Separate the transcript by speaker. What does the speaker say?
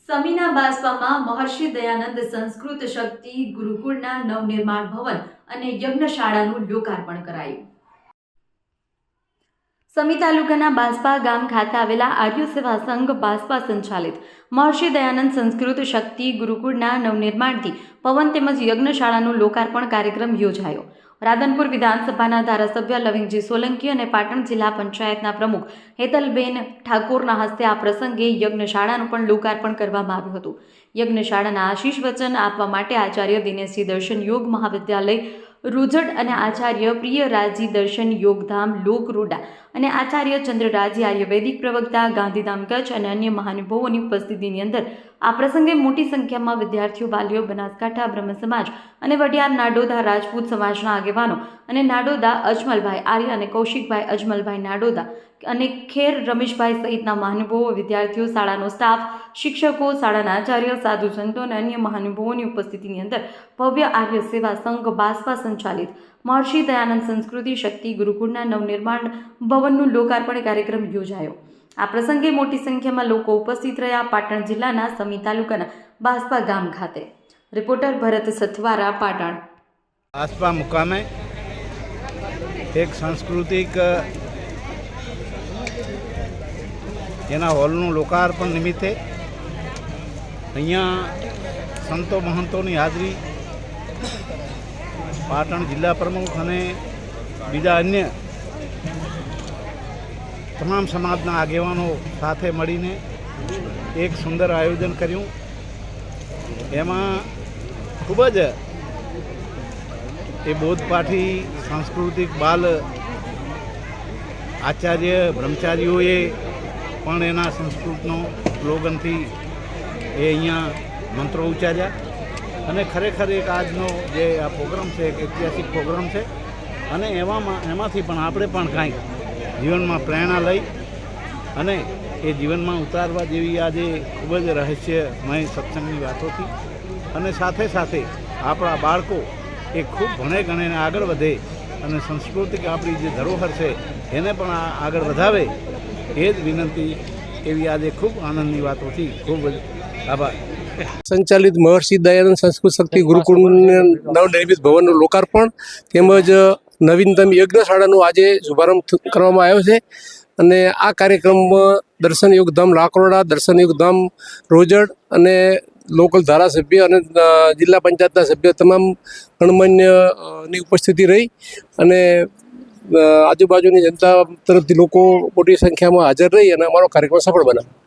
Speaker 1: સમીના બાસ્પામાં મહર્ષિ દયાનંદ સંસ્કૃત શક્તિ ગુરુકુળના નવનિર્માણ ભવન અને યજ્ઞશાળાનું લોકાર્પણ કરાયું। સમી તાલુકાના બાસ્પા ગામ ખાતે આવેલા આર્ય સેવા સંઘ બાસ્પા સંચાલિત મહર્ષિ દયાનંદ સંસ્કૃત શક્તિ ગુરુકુળના નવનિર્માણથી ભવન તેમજ યજ્ઞશાળાનું લોકાર્પણ કાર્યક્રમ યોજાયો। રાધનપુર વિધાનસભાના ધારાસભ્ય લવિંગજી સોલંકી અને પાટણ જિલ્લા પંચાયતના પ્રમુખ હેતલબેન ઠાકોરના હસ્તે આ પ્રસંગે યજ્ઞશાળાનું પણ લોકાર્પણ કરવામાં આવ્યું હતું। યજ્ઞશાળાના આશીષ વચન આપવા માટે આચાર્ય દિનેશજી દર્શન યોગ મહાવિદ્યાલય રૂજડ અને આચાર્ય પ્રિયરાજી દર્શન યોગધામ લોકરોડા અને આચાર્ય ચંદ્રરાજી આયુર્વેદિક પ્રવક્તા ગાંધીધામ કચ્છ અને અન્ય મહાનુભાવોની ઉપસ્થિતિની અંદર આ પ્રસંગે મોટી સંખ્યામાં વિદ્યાર્થીઓ, વાલીઓ, બનાસકાંઠા બ્રહ્મ સમાજ અને વડિયાર નાડોદા રાજપૂત સમાજના આગેવાનો અને નાડોદા અજમલભાઈ આર્ય અને કૌશિકભાઈ અજમલભાઈ નાડોદા અને ખેર રમેશભાઈ સહિતના મહાનુભાવો, વિદ્યાર્થીઓ, શાળાનો સ્ટાફ, શિક્ષકો, શાળાના આચાર્ય, સાધુ સંતો અને અન્ય મહાનુભાવોની ઉપસ્થિતિની અંદર ભવ્ય આર્ય સેવા સંઘ બાસ્પા સંચાલિત મહર્ષિ દયાનંદ સંસ્કૃતિ શક્તિ ગુરુકુળના નવનિર્માણ ભવનનું લોકાર્પણ કાર્યક્રમ યોજાયો। આ પ્રસંગે મોટી સંખ્યામાં લોકો ઉપસ્થિત રહ્યા। પાટણ જિલ્લાના સમી તાલુકાના બાસ્પા ગામ ખાતે રિપોર્ટર ભરત સથવારા, પાટણ।
Speaker 2: બાસ્પા મુકામે એક સાંસ્કૃતિક એના હોલનું લોકાર્પણ નિમિત્તે અહીંયા સંતો મહંતોની હાજરી, પાટણ જિલ્લા પ્રમુખ અને બીજા અન્ય તમામ સમાજના આગેવાનો સાથે મળીને એક સુંદર આયોજન કર્યું। એમાં ખૂબ જ એ બોધપાઠી સાંસ્કૃતિક બાલ આચાર્ય બ્રહ્મચારીઓએ પણ એના સંસ્કૃતનો સ્લોગનથી એ અહીંયા મંત્રો ઉચ્ચાર્યા અને ખરેખર એક આજનો જે આ પ્રોગ્રામ છે એક ઐતિહાસિક પ્રોગ્રામ છે અને એમાંથી પણ આપણે પણ કાંઈક જીવનમાં પ્રેરણા લઈ અને એ જીવનમાં ઉતારવા જેવી આજે ખૂબ જ રહસ્યમય સત્સંગની વાતોથી અને સાથે સાથે આપણા બાળકો એ ખૂબ ભણે ગણે આગળ વધે અને સાંસ્કૃતિક આપણી જે ધરોહર છે એને પણ આગળ વધાવે એ જ વિનંતી એવી આજે ખૂબ આનંદની વાતોથી ખૂબ આભાર।
Speaker 3: સંચાલિત મહર્ષિ દયાનંદ સંસ્કૃત શક્તિ ગુરુકુળ નવનિર્મિત ભવનનું લોકાર્પણ તેમજ નવીનતમ યજ્ઞશાળાનું આજે શુભારંભ કરવામાં આવ્યો છે અને આ કાર્યક્રમમાં દર્શન યોગધામ લાકરોડા, દર્શન યોગધામ રોજડ અને લોકલ ધારાસભ્ય અને જિલ્લા પંચાયતના સભ્ય તમામ ગણમાન્યની ઉપસ્થિતિ રહી અને આજુબાજુની જનતા તરફથી લોકો મોટી સંખ્યામાં હાજર રહી અને અમારો કાર્યક્રમ સફળ બનાવ્યો।